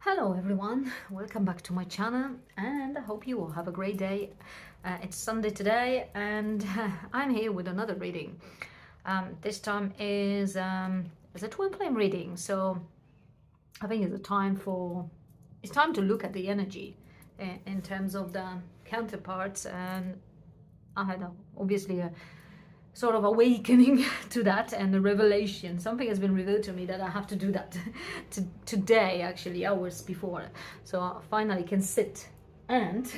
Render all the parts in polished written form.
Hello everyone, welcome back to my channel and I hope you all have a great day. It's Sunday today and I'm here with another reading. This time is a twin flame reading, so I think it's time to look at the energy in terms of the counterparts, and I had obviously a sort of awakening to that and a revelation. Something has been revealed to me that I have to do that today, actually hours before, so I finally can sit and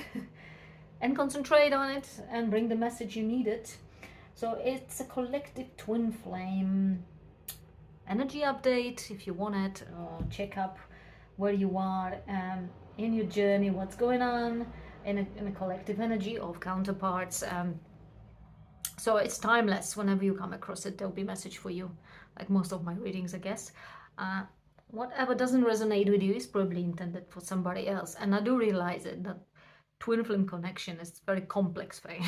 concentrate on it and bring the message you needed. So it's a collective twin flame energy update. If you want it, check up where you are in your journey, what's going on in a collective energy of counterparts. So it's timeless. Whenever you come across it, there'll be a message for you, like most of my readings, I guess. Whatever doesn't resonate with you is probably intended for somebody else. And I do realize it, that twin flame connection is a very complex thing,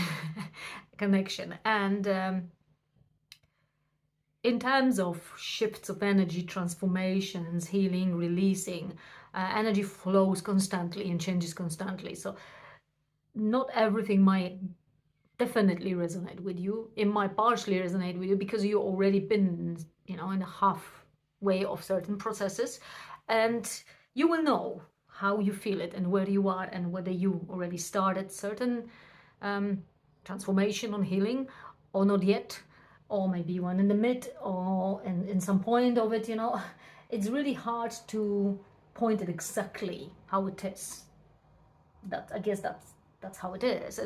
connection. And in terms of shifts of energy, transformations, healing, releasing, energy flows constantly and changes constantly. So not everything might definitely resonate with you. It might partially resonate with you because you already been, in the halfway of certain processes, and you will know how you feel it and where you are and whether you already started certain transformation on healing or not yet, or maybe one in the mid or in some point of it. It's really hard to point it exactly how it is. I guess that's how it is.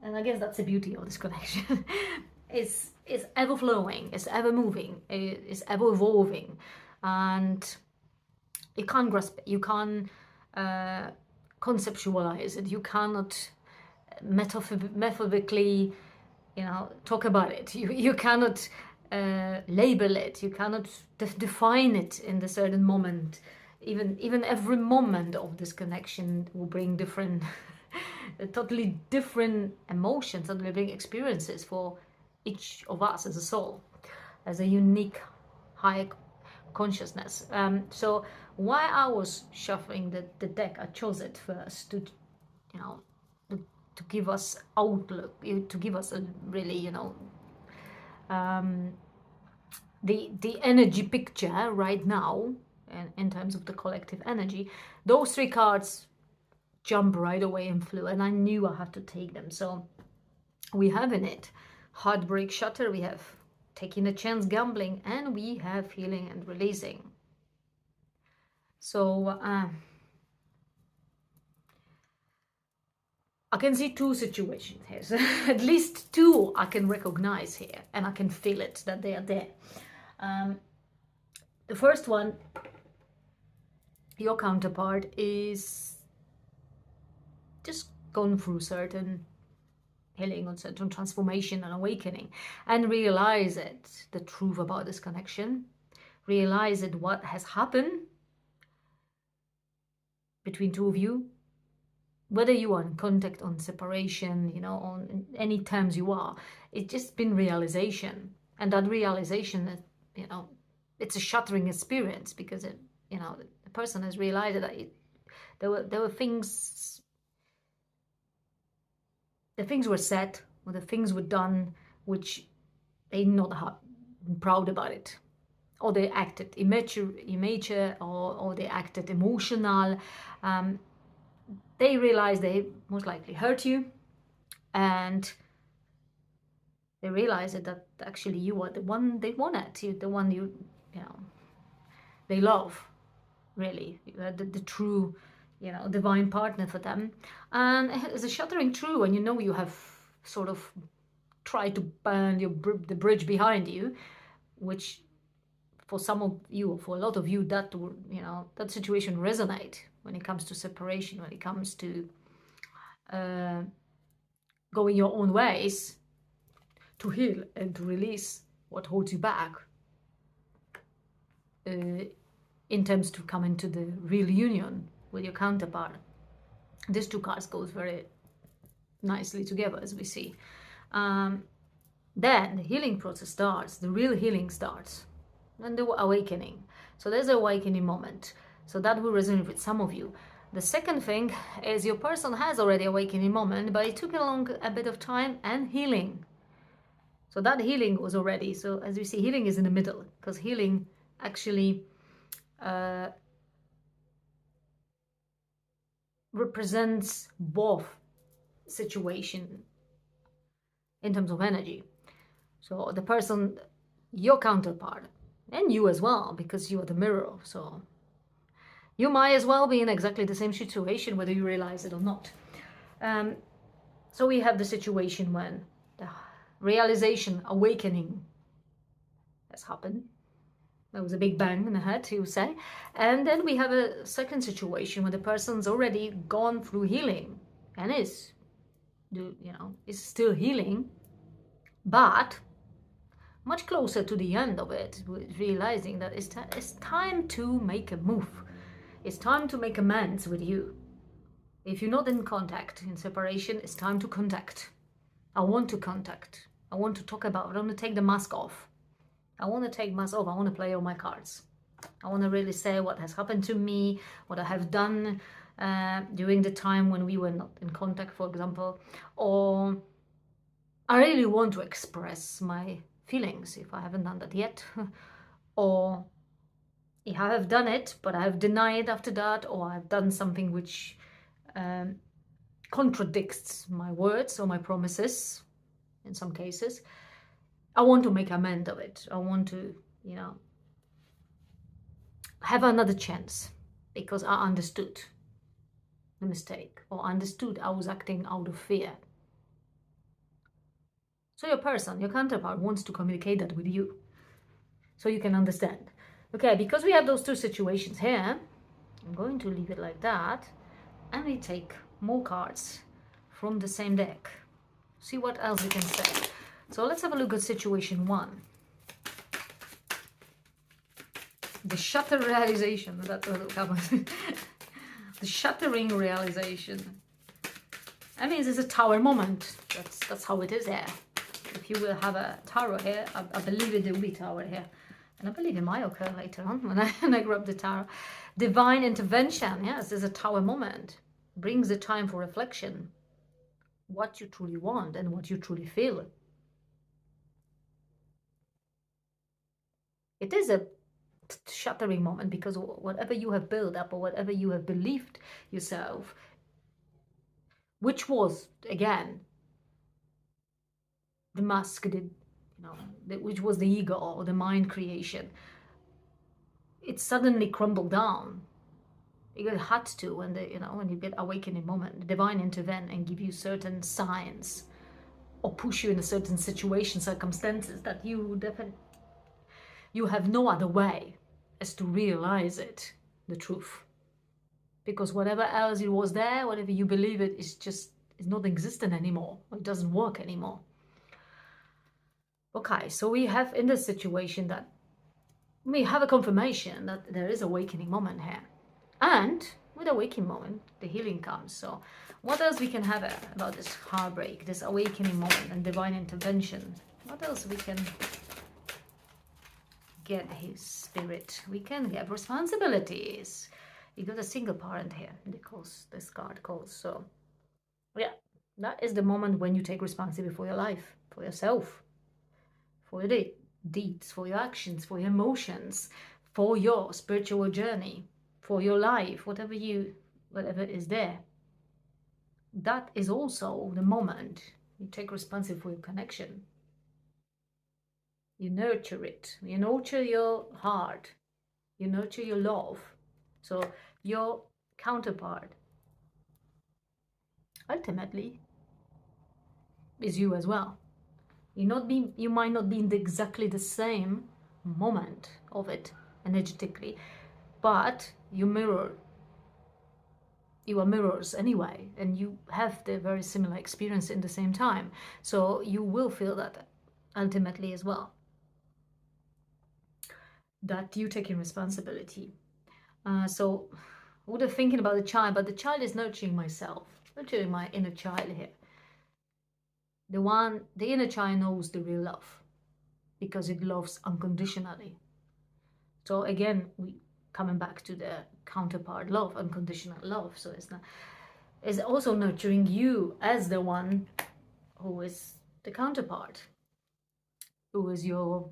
And I guess that's the beauty of this connection. it's ever flowing, it's ever moving, it's ever evolving, and you can't grasp it, you can't conceptualize it, you cannot methodically, talk about it. You cannot label it, you cannot define it in the certain moment. Even every moment of this connection will bring different totally different emotions and living experiences for each of us as a soul, as a unique higher consciousness. So while I was shuffling the deck, I chose it first to give us outlook, to give us a really the energy picture right now, and in terms of the collective energy. Those three cards jump right away and flew, and I knew I had to take them. So we have in it heartbreak, shutter, we have taking a chance, gambling, and we have healing and releasing. So I can see two situations here. So at least two I can recognize here, and I can feel it that they are there. The first one, your counterpart is just gone through certain healing or certain transformation and awakening, and realize it, the truth about this connection, realize it, what has happened between two of you, whether you are in contact, on separation, on any terms you are. It's just been realization, and that realization is, it's a shattering experience, because the person has realized that there were things. The things were said, or the things were done, which they not proud about it, or they acted immature, or they acted emotional. They realized they most likely hurt you, and they realized that actually you are the one they wanted, you the one they love, really, the true divine partner for them. And it's a shattering true when you have sort of tried to burn the bridge behind you, which for some of you, for a lot of you, that situation resonate when it comes to separation, when it comes to going your own ways to heal and to release what holds you back, in terms to come into the real union with your counterpart. These two cards goes very nicely together, as we see. Then the healing process starts, the real healing starts, and the awakening. So there's an awakening moment. So that will resonate with some of you. The second thing is your person has already awakening moment, but it took a bit of time and healing. So that healing was already, so as you see, healing is in the middle, because healing actually represents both situation in terms of energy. So the person, your counterpart, and you as well, because you are the mirror. So you might as well be in exactly the same situation, whether you realize it or not. So we have the situation when the realization, awakening has happened. There was a big bang in the head, you say. And then we have a second situation where the person's already gone through healing and is still healing, but much closer to the end of it, realizing that it's time to make a move. It's time to make amends with you. If you're not in contact, in separation, it's time to contact. I want to contact. I want to talk about it. I want to take the mask off. I want to take mask off. I want to play all my cards. I want to really say what has happened to me, what I have done during the time when we were not in contact, for example. Or I really want to express my feelings if I haven't done that yet. Or if I have done it, but I have denied after that, or I've done something which contradicts my words or my promises in some cases. I want to make amends of it. I want to, have another chance because I understood the mistake or understood I was acting out of fear. So your person, your counterpart wants to communicate that with you so you can understand. Okay, because we have those two situations here, I'm going to leave it like that and we take more cards from the same deck. See what else we can say. So let's have a look at situation one. The shatter realization, that's what happens. The shattering realization. I mean, there's a tower moment. That's how it is here. If you will have a tower here, I believe it will be tower here. And I believe it might occur later on when I grab the tower. Divine intervention, yes, there's a tower moment. Brings the time for reflection. What you truly want and what you truly feel. It is a shattering moment because whatever you have built up or whatever you have believed yourself, which was, again, the mask, which was the ego or the mind creation, it suddenly crumbled down. It had to when when you get awakening moment, the divine intervene and give you certain signs or push you in a certain situation, circumstances that you have no other way as to realize it, the truth. Because whatever else it was there, whatever you believe it, is not existent anymore. It doesn't work anymore. Okay, so we have in this situation that we have a confirmation that there is awakening moment here. And with awakening moment, the healing comes. So what else we can have about this heartbreak, this awakening moment and divine intervention? What else we can get his spirit? We can get responsibilities. You got a single parent here, because this card calls. So yeah, that is the moment when you take responsibility for your life, for yourself, for your deeds, for your actions, for your emotions, for your spiritual journey, for your life, whatever is there. That is also the moment you take responsibility for your connection. You nurture it. You nurture your heart. You nurture your love. So your counterpart ultimately is you as well. You might not be in exactly the same moment of it energetically, but you are mirrors anyway, and you have the very similar experience in the same time. So you will feel that ultimately as well, that you taking responsibility. So we're thinking about the child, but the child is nurturing myself, nurturing my inner child here. The inner child knows the real love because it loves unconditionally. So again, we coming back to the counterpart love, unconditional love. So it's also nurturing you as the one who is the counterpart, who is your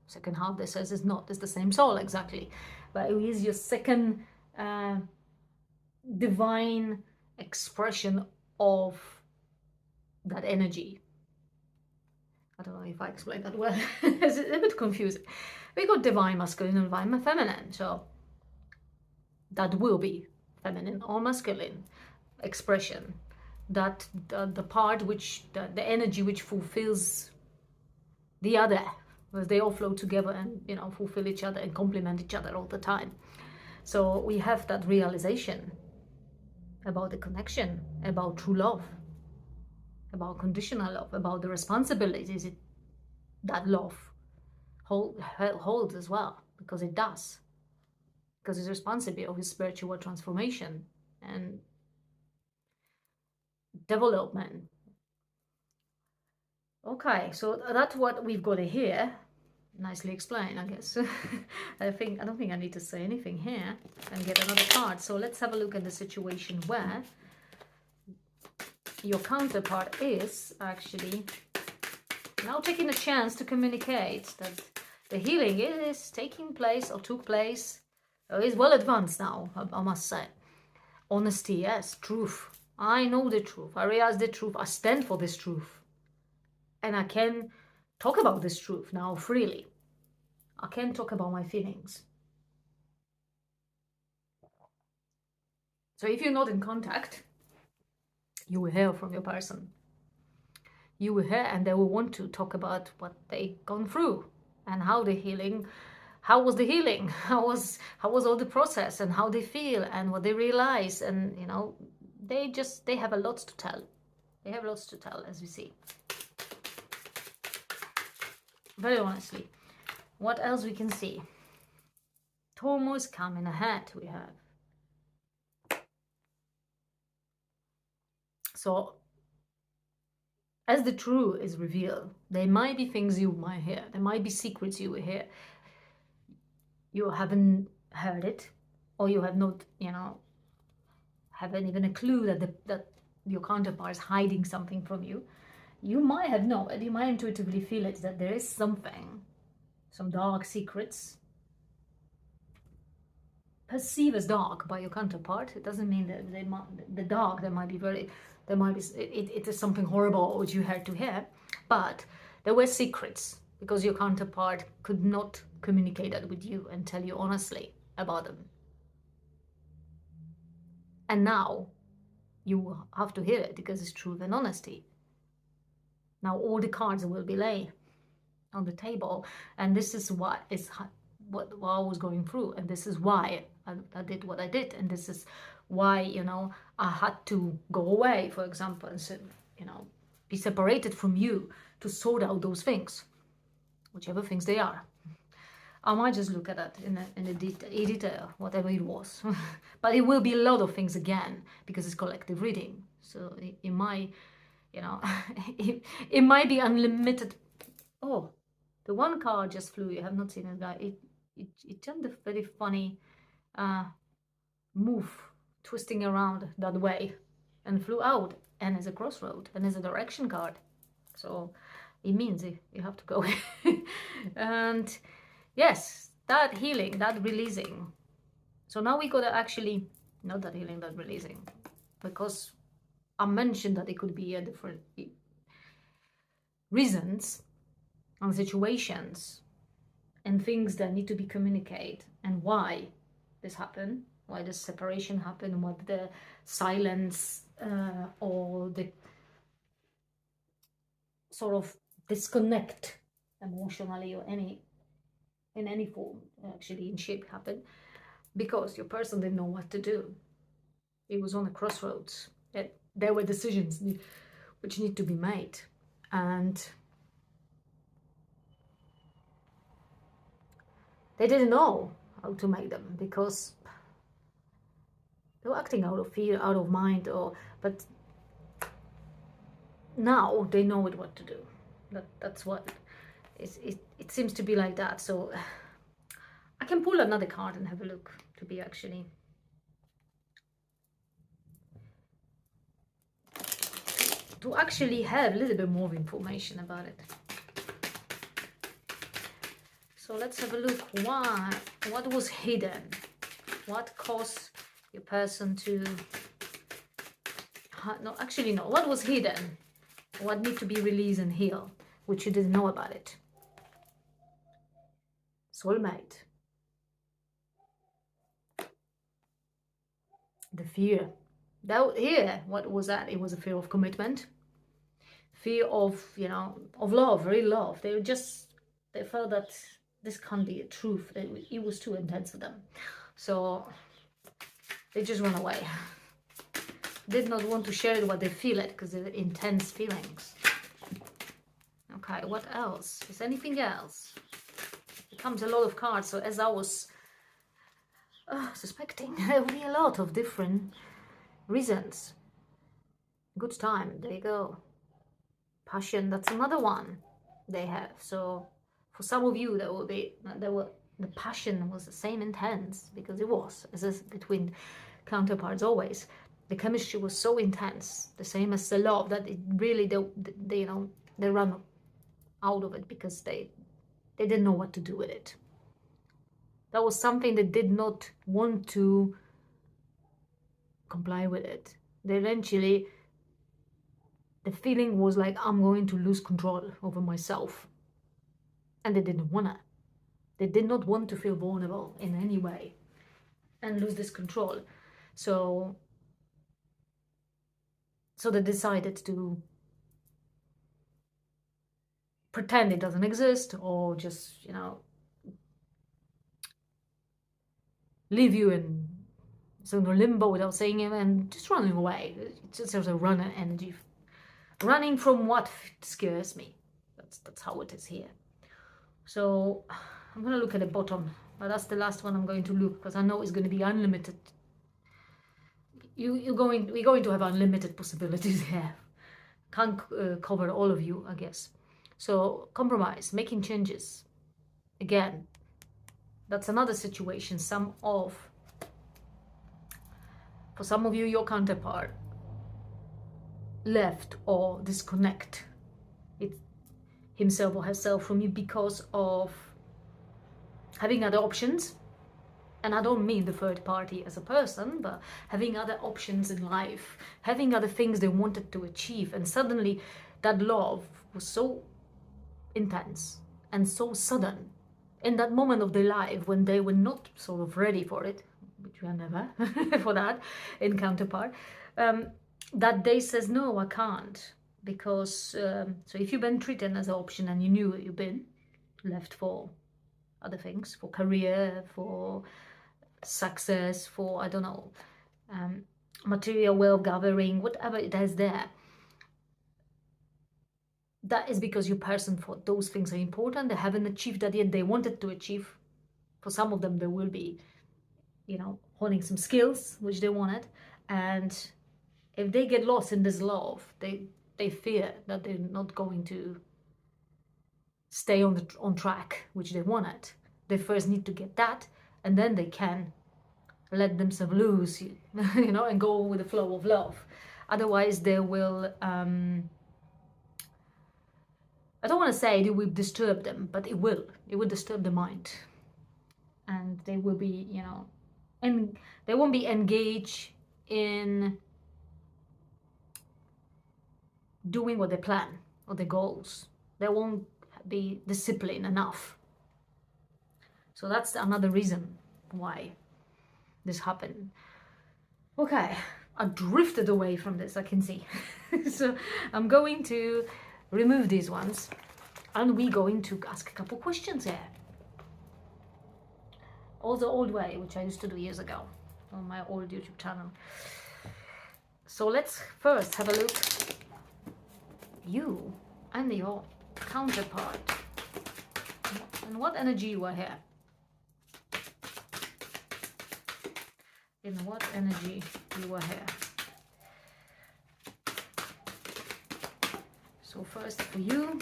second half. That says it's the same soul exactly, but who is your second divine expression of that energy. I don't know if I explained that well. It's a bit confusing. We got divine masculine and divine feminine, so that will be feminine or masculine expression. That the part which the energy which fulfills the other, because they all flow together and fulfill each other and complement each other all the time. So we have that realization about the connection, about true love, about conditional love, about the responsibilities that love holds as well, because it does, because it's responsible of his spiritual transformation and development. Okay, so that's what we've got here. Nicely explained, I guess. I don't think I need to say anything here and get another card. So let's have a look at the situation where your counterpart is actually now taking a chance to communicate that the healing is taking place or took place, or is well advanced now, I must say. Honesty, yes. Truth. I know the truth. I realize the truth. I stand for this truth. And I can talk about this truth now freely. I can talk about my feelings. So if you're not in contact, you will hear from your person. You will hear, and they will want to talk about what they've gone through and how the healing, how was the healing, how was all the process, and how they feel and what they realize. And they have a lot to tell. They have lots to tell, as we see. Very honestly, what else we can see? Turmoil is coming ahead. We have. So, as the truth is revealed, there might be things you might hear. There might be secrets you will hear. You haven't heard it, or you have not, haven't even a clue that your counterpart is hiding something from you. You might have known it. You might intuitively feel it, that there is something, some dark secrets, perceived as dark by your counterpart. It doesn't mean that the dark, it is something horrible which you had to hear, but there were secrets because your counterpart could not communicate that with you and tell you honestly about them. And now you have to hear it because it's truth and honesty. Now all the cards will be laid on the table, and this is what I was going through, and this is why I did what I did, and this is why I had to go away, for example, and be separated from you to sort out those things, whichever things they are. I might just look at that in detail, whatever it was. But it will be a lot of things again, because it's collective reading. So it might, it might be unlimited. Oh, the one card just flew. You have not seen it, guy. It turned a very funny move, twisting around that way, and flew out, and is a crossroad, and is a direction card. So it means you have to go. And yes, that healing, that releasing. So now we gotta actually, not that healing, that releasing, because I mentioned that it could be a different reasons and situations and things that need to be communicated, and why this happened, why this separation happened, what the silence or the sort of disconnect emotionally or in any form, actually in shape, happened because your person didn't know what to do. It was on a crossroads. There were decisions which need to be made, and they didn't know how to make them because they were acting out of fear, out of mind, but now they know what to do. That's what it seems to be like that. So I can pull another card and have a look, to be actually to actually have a little bit more information about it. So let's have a look. What was hidden? What caused your person to... No, actually no. What was hidden? What need to be released and healed, which you didn't know about it? Soulmate. The fear. Here, what was that? It was a fear of commitment. Fear of, you know, of love, real love. They felt that this can't be a truth. It was too intense for them. So they just run away. Did not want to share it what they feel it, because they're intense feelings. Okay, what else? Is anything else? It comes a lot of cards, so as I was suspecting, there will be a lot of different reasons. Good time, there you go. Passion, that's another one they have. So for some of you, the passion was the same intense, because it was, as is between counterparts always. The chemistry was so intense, the same as the love, that it really, they you know, they run out of it because they didn't know what to do with it. That was something they did not want to comply with it. They eventually, the feeling was like, I'm going to lose control over myself. And they didn't want to. They did not want to feel vulnerable in any way and lose this control. So they decided to pretend it doesn't exist, or just, you know, leave you in some limbo without saying it and just running away. It's just a running energy. Running from what scares me. That's how it is here. So I'm going to look at the bottom. But that's the last one I'm going to look, because I know it's going to be unlimited. We're going to have unlimited possibilities here. Can't cover all of you, I guess. So compromise, making changes. Again, that's another situation. For some of you, your counterpart left or disconnect himself or herself from you because of having other options. And I don't mean the third party as a person, but having other options in life, having other things they wanted to achieve. And suddenly that love was so intense and so sudden in that moment of their life when they were not sort of ready for it, which we are never for that in counterpart, that they says, no, I can't. Because, so if you've been treated as an option and you knew you've been left for other things, for career, for success, for, I don't know, material wealth gathering, whatever it is there, that is because your person thought those things are important. They haven't achieved that yet. They wanted to achieve. For some of them, they will be, you know, honing some skills which they wanted. And if they get lost in this love, they fear that they're not going to stay on track, which they wanted. They first need to get that, and then they can let themselves loose, you know, and go with the flow of love. Otherwise, they will, I don't want to say it will disturb them, but it will disturb the mind. And they will be, you know, and they won't be engaged in doing what they plan or their goals. They won't be disciplined enough. So that's another reason why this happened. Okay, I drifted away from this, I can see. So I'm going to remove these ones, and we're going to ask a couple questions here. All the old way, which I used to do years ago on my old YouTube channel. So let's first have a look. You and your counterpart. And what energy you are here. In what energy you are here. So first for you.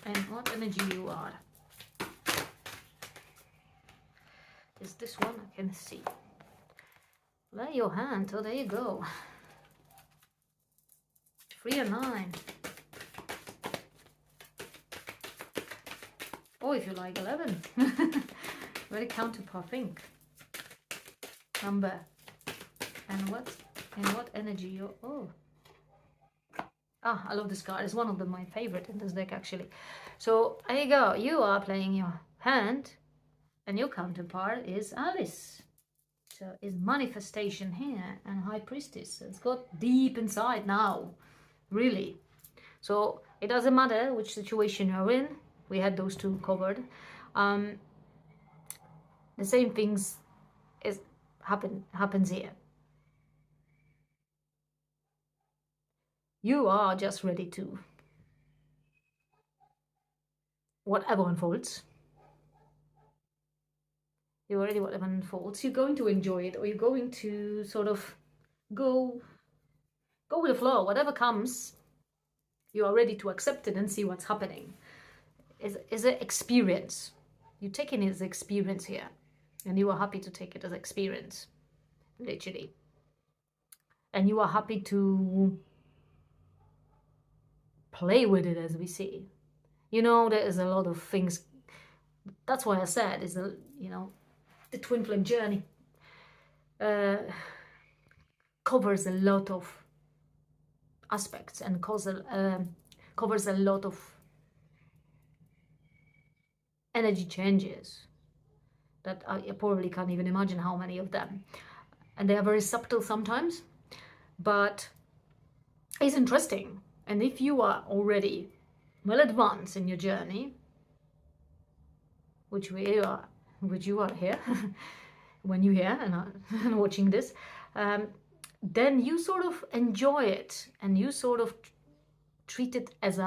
And what energy you are. Is this one I can see. Lay your hand, oh there you go. 3 and 9. Or if you like 11. Very counterpart thing. Number. And what energy you... Oh. Ah, I love this card. It's one of my favorite in this deck, actually. So, there you go. You are playing your hand. And your counterpart is Alice. So, is manifestation here and High Priestess. It's got deep inside now. Really. So, it doesn't matter which situation you're in. We had those two covered. The same things happens here. You are just ready to whatever unfolds. You're ready whatever unfolds. You're going to enjoy it, or you're going to sort of go with the flow. Whatever comes, you are ready to accept it and see what's happening. Is an experience. You're taking it as experience here, and you are happy to take it as experience, literally. And you are happy to play with it, as we see. You know, there is a lot of things. That's why I said is the twin flame journey covers a lot of aspects and covers a lot of energy changes that I probably can't even imagine how many of them. And they are very subtle sometimes, but it's interesting. And if you are already well advanced in your journey, which you are here, when you're here and watching this, then you sort of enjoy it and you sort of treat it as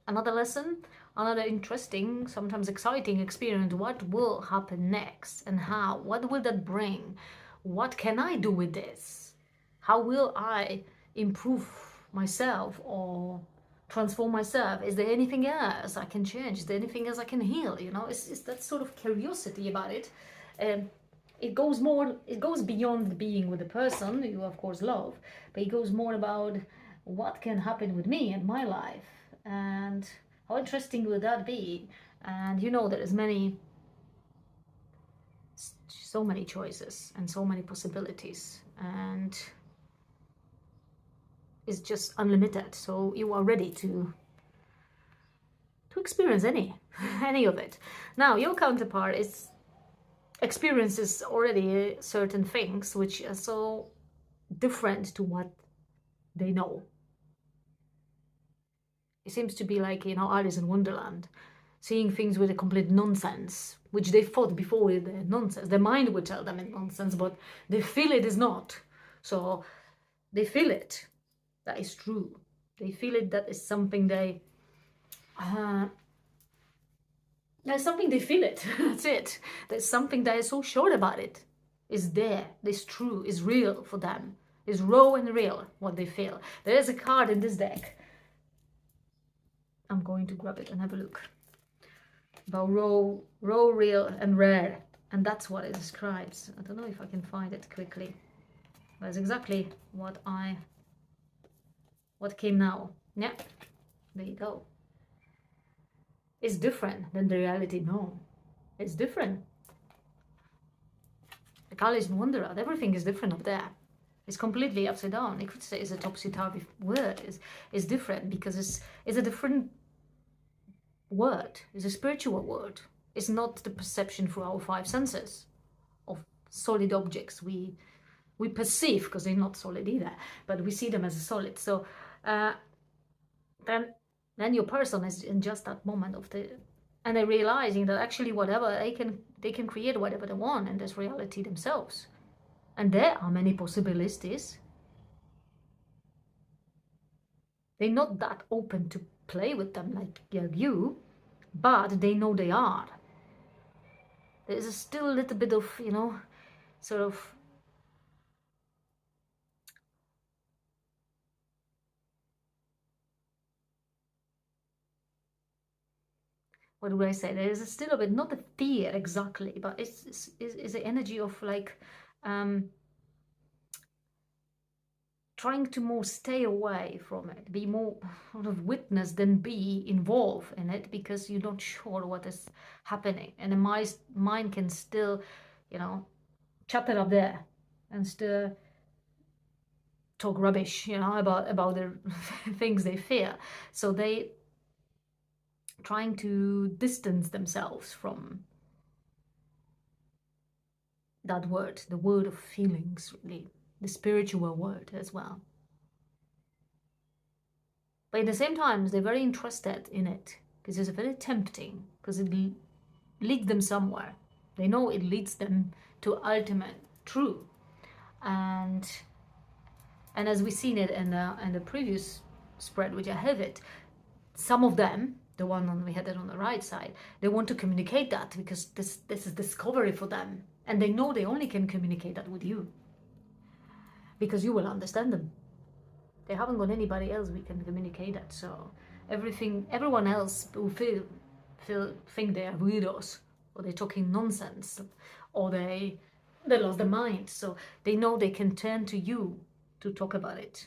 another lesson, another interesting, sometimes exciting experience. What will happen next and how? What will that bring? What can I do with this? How will I improve myself or transform myself? Is there anything else I can change? Is there anything else I can heal? You know, it's that sort of curiosity about it. It goes beyond being with the person you of course love, but it goes more about what can happen with me and my life, and how interesting will that be? And you know, there is so many choices and so many possibilities, and it's just unlimited. So you are ready to experience any of it. Now your counterpart experiences already certain things which are so different to what they know. It seems to be like, Alice in Wonderland, seeing things with a complete nonsense, which they thought before with nonsense. Their mind would tell them it's nonsense, but they feel it is not. So they feel it. That is true. They feel it. That is something they... there's something they feel it. That's it. There's something that is so sure about it. Is there. It's true. Is real for them. Is raw and real what they feel. There is a card in this deck. I'm going to grab it and have a look. About raw, real, and rare. And that's what it describes. I don't know if I can find it quickly. That's exactly what came now. Yeah, there you go. It's different than the reality. No, it's different. Like Alice in Wonderland, everything is different up there. It's completely upside down. You could say it's a topsy-turvy word. It's different because it's a different word. It's a spiritual word. It's not the perception through our five senses of solid objects we perceive, because they're not solid either, but we see them as a solid. So then your person is in just that moment and they're realizing that actually whatever they can create whatever they want in this reality themselves. And there are many possibilities. They're not that open to play with them like you, but they know they are. There's still a little bit of, sort of what do I say? There is still a bit, not a fear exactly, but it's the energy of like trying to more stay away from it, be more sort of witness than be involved in it, because you're not sure what is happening, and the mind can still, you know, chat it up there and still talk rubbish, you know, about the things they fear. So they trying to distance themselves from that word, the word of feelings, really, the spiritual word as well. But at the same time, they're very interested in it because it's very tempting, because it leads them somewhere. They know it leads them to ultimate truth. And as we've seen it in the previous spread, which I have it, some of them, the one we had it on the right side, they want to communicate that because this is discovery for them, and they know they only can communicate that with you because you will understand them. They haven't got anybody else we can communicate that. So everyone else will think they are weirdos, or they're talking nonsense, or they lost their mind. So they know they can turn to you to talk about it.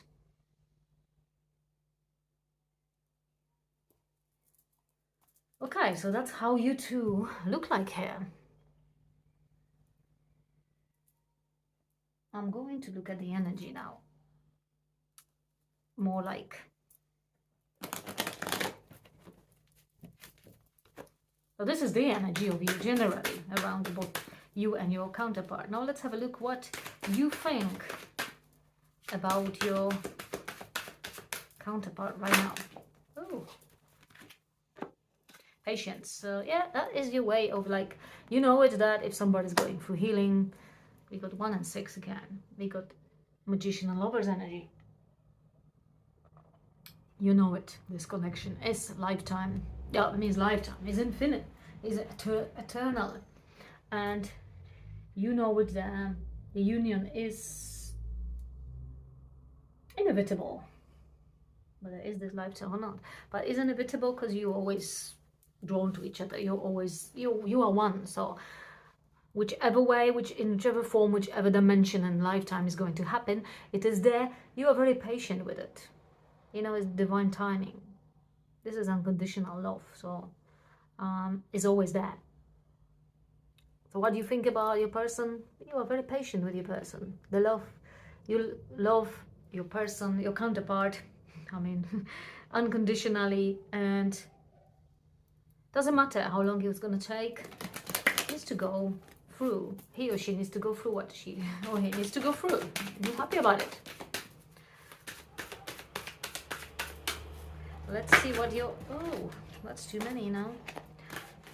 Okay, so that's how you two look like here. I'm going to look at the energy now. More like, so this is the energy of you generally around both you and your counterpart. Now let's have a look what you think about your counterpart right now. Oh, patience. So yeah, that is your way of, like, you know it, that if somebody's going through healing, we got 1 and 6 again. We got Magician and Lover's energy. You know it. This connection is lifetime. Yeah, it means lifetime. It's infinite. It's eternal. And you know it, the union is inevitable. Whether it is this lifetime or not. But it's inevitable because you're always drawn to each other. You're always, you are one. So whichever way, in whichever form, whichever dimension and lifetime is going to happen, it is there. You are very patient with it. You know, it's divine timing. This is unconditional love. So it's always there. So what do you think about your person? You are very patient with your person. You love your person, your counterpart, I mean, unconditionally, and doesn't matter how long it's going to take. He needs to go through. He or she needs to go through what she or he needs to go through. Be happy about it. Let's see what your, oh, that's too many now.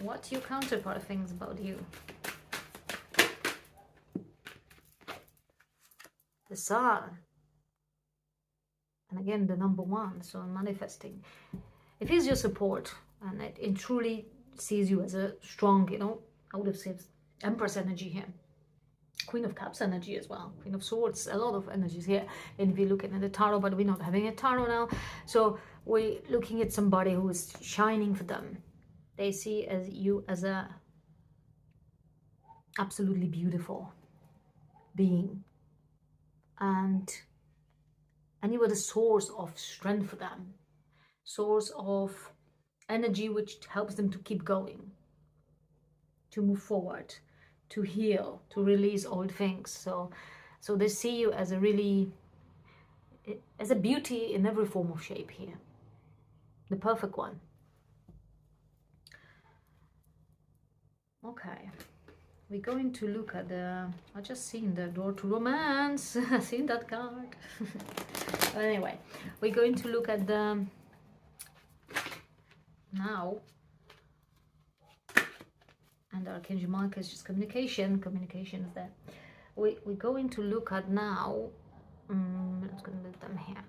What your counterpart thinks about you. The Sun. And again, the number 1, so manifesting. If he's your support, and it truly sees you as a strong, you know, I would have said Empress energy here. Queen of Cups energy as well. Queen of Swords, a lot of energies here. And if you're looking at the tarot, but we're not having a tarot now. So we're looking at somebody who is shining for them. They see as you as a absolutely beautiful being. And you were the source of strength for them. Source of energy which helps them to keep going. To move forward. To heal. To release old things. So they see you as a really, as a beauty in every form of shape here. The perfect one. Okay. We're going to look at the, I just seen the door to romance. I seen that card. But anyway, we're going to look at the, now, and Archangel Michael is just communication. Communication is there. We're going to look at now, I'm just going to leave them here.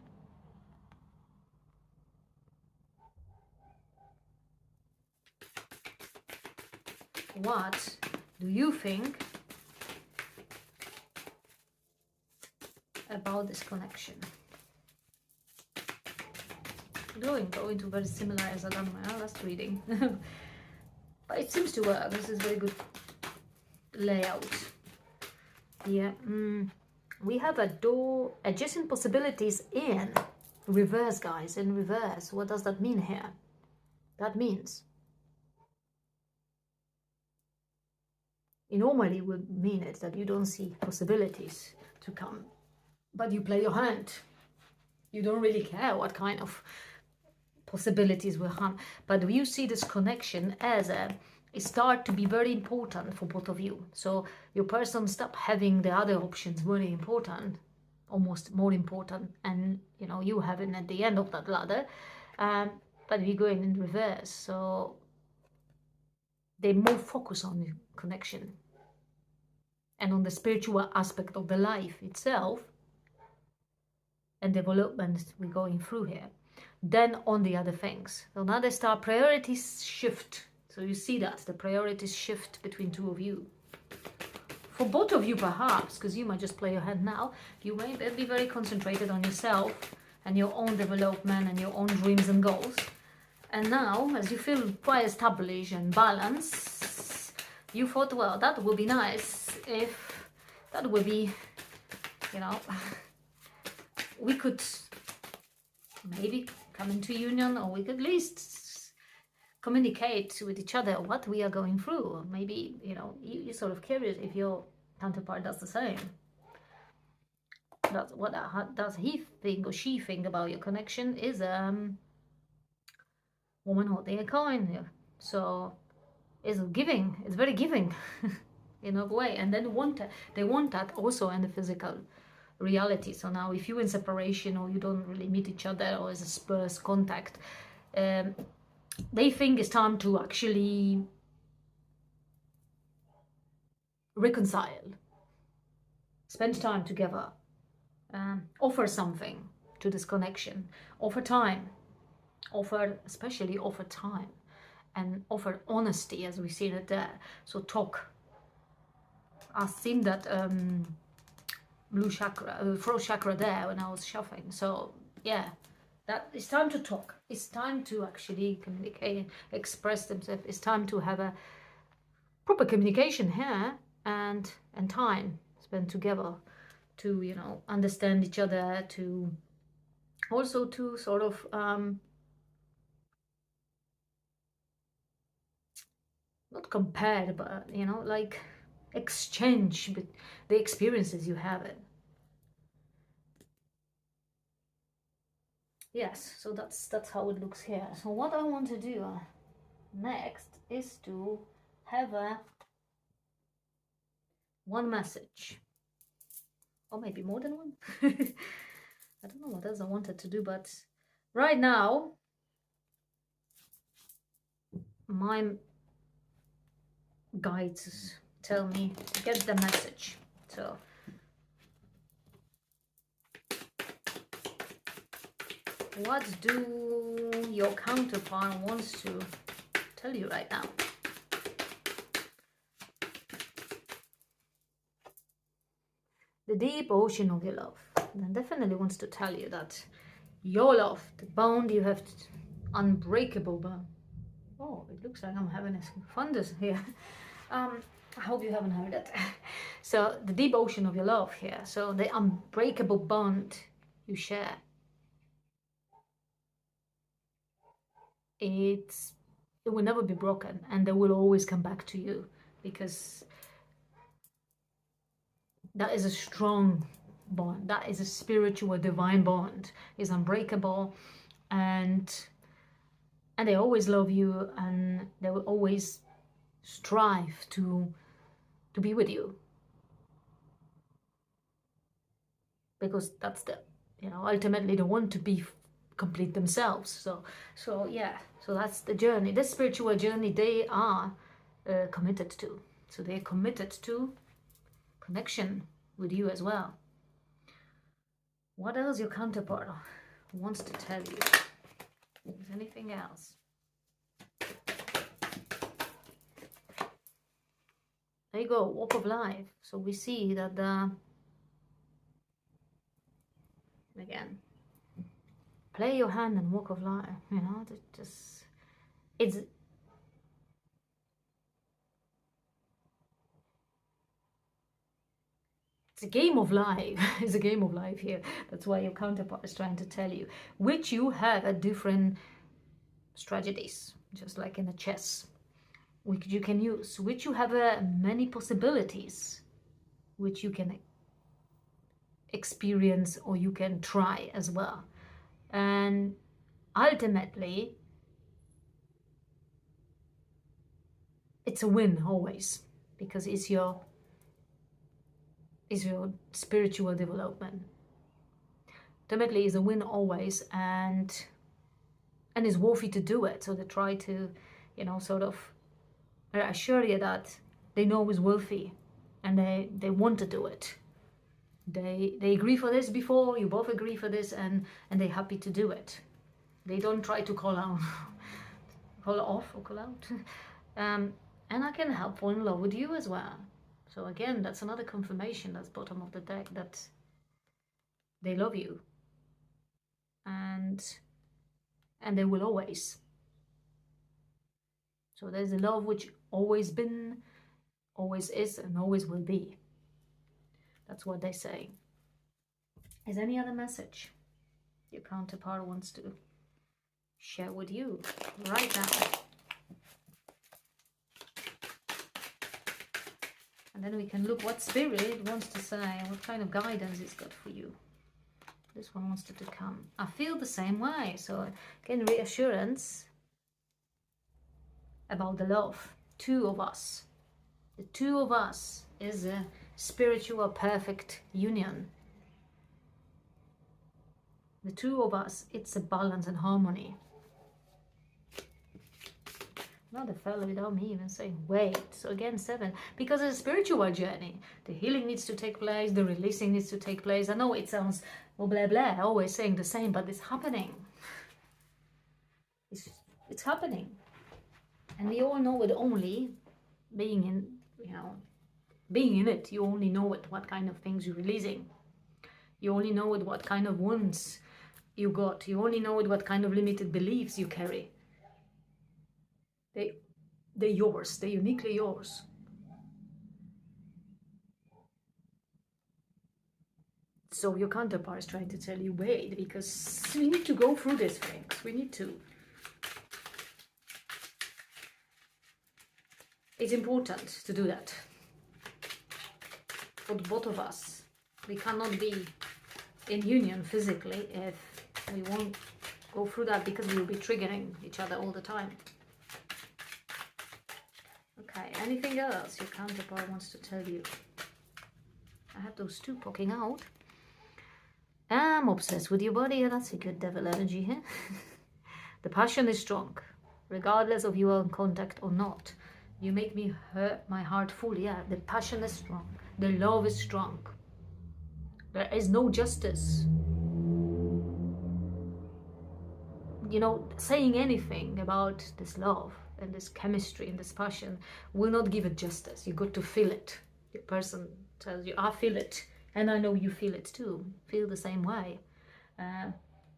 What do you think about this connection? Going to very similar as I done my last reading. But it seems to work. This is very good layout. Yeah. We have a door adjacent possibilities in reverse, guys, in reverse. What does that mean here? That means it normally would mean it that you don't see possibilities to come, but you play your hand. You don't really care what kind of possibilities will come, but you see this connection as a it start to be very important for both of you. So your person stop having the other options very important, almost more important, and you know you have it at the end of that ladder, but we're going in reverse. So they more focus on the connection and on the spiritual aspect of the life itself and development we're going through here, then on the other things. So now they start priorities shift. So you see that the priorities shift between two of you. For both of you perhaps, because you might just play your head now, you may be very concentrated on yourself and your own development and your own dreams and goals. And now, as you feel quite established and balanced, you thought, well, that would be nice if that would be, you know, we could maybe come into union, or we could at least communicate with each other what we are going through. Or maybe, you know, you're sort of curious if your counterpart does the same. That's what does he think or she think about your connection is woman holding a coin here. So it's giving, it's very giving in a way, and then they want that also in the physical reality. So now if you're in separation or you don't really meet each other or as a spurs contact, they think it's time to actually reconcile, spend time together, offer something to this connection, offer time, especially offer time, and offer honesty as we see it there. So talk. I've seen that blue chakra, throat chakra there when I was shuffling. So yeah, that it's time to talk. It's time to actually communicate, express themselves. It's time to have a proper communication here and time spent together to, you know, understand each other, to also to sort of not compare, but you know, like exchange the experiences you have it. Yes, so that's how it looks here. So what I want to do next is to have a one message, or maybe more than one. I don't know what else I wanted to do, but right now my guides tell me to get the message. So what do your counterpart wants to tell you right now? The deep ocean of your love then definitely wants to tell you that your love, the bond you have, unbreakable bond. Oh, it looks like I'm having a fundus here. I hope you haven't heard it. So the deep ocean of your love here. So the unbreakable bond you share. It will never be broken, and they will always come back to you, because that is a strong bond. That is a spiritual divine bond. It's unbreakable, and they always love you, and they will always strive to be with you, because that's the, you know, ultimately they want to be complete themselves. So yeah, so that's the journey, the spiritual journey they are committed to. So they're committed to connection with you as well. What else your counterpart wants to tell you? Is anything else? There you go, walk of life. So we see that again, play your hand and walk of life, you know, just it's It's a game of life. It's a game of life here. That's why your counterpart is trying to tell you, which you have at different strategies, just like in a chess, which you can use, which you have many possibilities, which you can experience or you can try as well. And ultimately, it's a win always, because it's your spiritual development. Ultimately, it's a win always, and it's worthy to do it. So they try to, you know, sort of assure you that they know it's worthy, and they want to do it. They agree for this before, you both agree for this, and they're happy to do it. They don't try to call out, call off or call out. And I can help fall in love with you as well. So again, that's another confirmation, that's bottom of the deck, that they love you. And they will always. So there's a love which always been, always is, and always will be. That's what they say. Is any other message your counterpart wants to share with you right now? And then we can look what spirit wants to say, what kind of guidance it's got for you. This one wants to come. I feel the same way. So again, reassurance about the love. Two of us. The two of us is a spiritual perfect union. The two of us, it's a balance and harmony. Another fellow without me even saying wait. So again, 7, because it's a spiritual journey. The healing needs to take place, the releasing needs to take place. I know it sounds well, blah blah, always saying the same, but it's happening. It's happening, and we all know it only being in, you know, being in it. You only know it, what kind of things you're releasing. You only know it, what kind of wounds you got. You only know it, what kind of limited beliefs you carry. They're yours. They're uniquely yours. So your counterpart is trying to tell you, wait, because we need to go through these things. We need to. It's important to do that. For both of us. We cannot be in union physically if we won't go through that, because we will be triggering each other all the time. Okay, anything else your counterpart wants to tell you? I have those 2 poking out. I'm obsessed with your body. That's a good devil energy here. The passion is strong, regardless of you are in contact or not. You make me hurt my heart full. Yeah, the passion is strong. The love is strong. There is no justice. You know, saying anything about this love and this chemistry and this passion will not give it justice. You got to feel it. The person tells you, I feel it. And I know you feel it too. Feel the same way.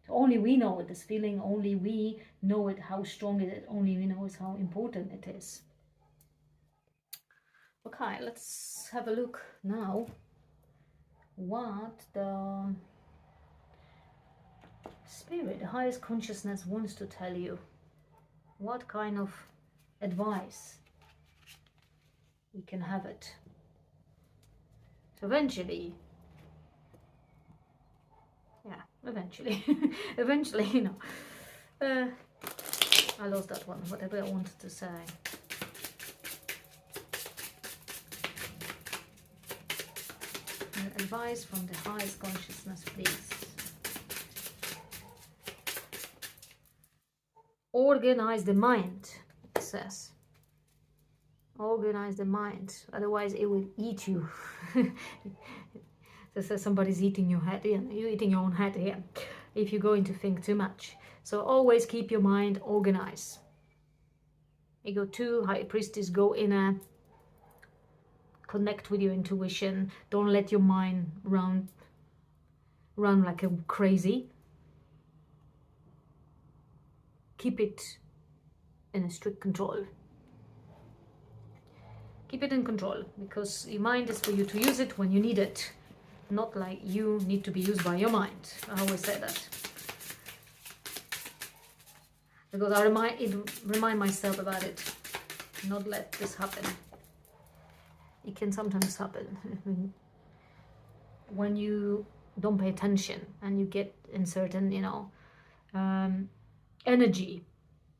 Only we know it, this feeling. Only we know it, how strong it is. Only we know how important it is. Okay, let's have a look now what the spirit, the highest consciousness, wants to tell you. What kind of advice we can have it. So eventually, eventually, you know, I lost that one, whatever I wanted to say. Advice from the highest consciousness, please. Organize the mind, it says. Organize the mind, otherwise it will eat you. It says somebody's eating your head. Yeah, you're eating your own head here if you're going to think too much. So always keep your mind organized. Ego 2, High Priestess, go inner. Connect with your intuition. Don't let your mind run like a crazy. Keep it in a strict control. Keep it in control, because your mind is for you to use it when you need it. not like you need to be used by your mind. I always say that, because I remind myself about it. Not let this happen. It can sometimes happen when you don't pay attention and you get in certain, you know, energy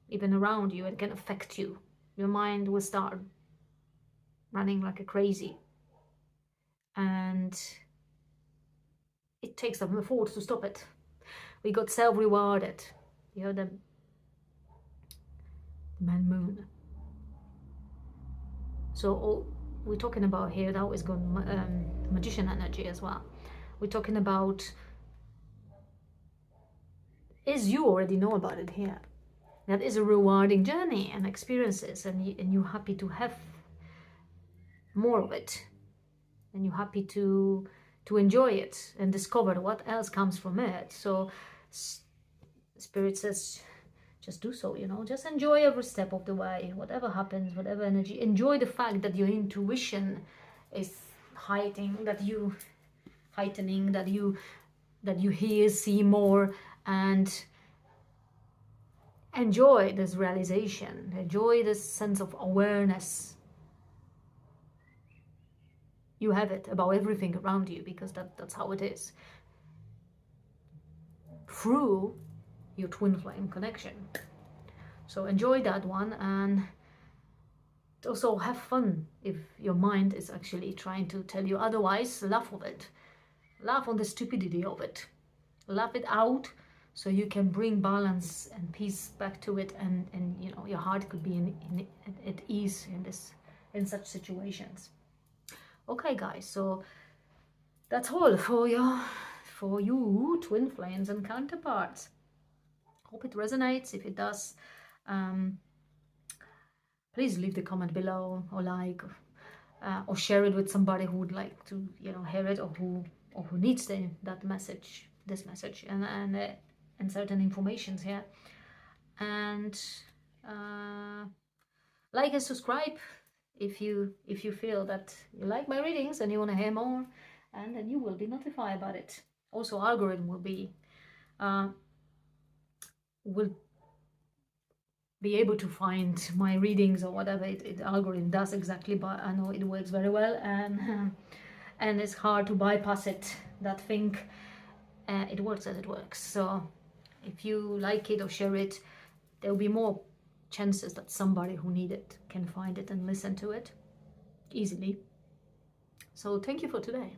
even around you. It can affect you. Your mind will start running like a crazy, and it takes some effort to stop it. We got self-rewarded, you know, the man moon. So all we're talking about here, that is got magician energy as well. We're talking about, is you already know about it here. That is a rewarding journey and experiences, and you're happy to have more of it, and you're happy to enjoy it and discover what else comes from it. So Spirit says, just do so, you know, just enjoy every step of the way, whatever happens, whatever energy. Enjoy the fact that your intuition is heightening, that you hear, see more, and enjoy this realization, enjoy this sense of awareness. You have it about everything around you, because that's how it is, through your twin flame connection. So enjoy that one, and also have fun. If your mind is actually trying to tell you otherwise, laugh of it. Laugh on the stupidity of it. Laugh it out, so you can bring balance and peace back to it, and you know, your heart could be at ease in such situations. Okay guys, so that's all for you twin flames and counterparts. Hope it resonates. If it does, please leave the comment below, or like, or share it with somebody who would like to, you know, hear it, or who needs this message and certain informations here. And like and subscribe if you feel that you like my readings and you want to hear more, and then you will be notified about it. Also, algorithm will be able to find my readings, or whatever it algorithm does exactly, but I know it works very well, and and it's hard to bypass it, that thing. It works as it works. So if you like it or share it, there will be more chances that somebody who needs it can find it and listen to it easily. So thank you for today.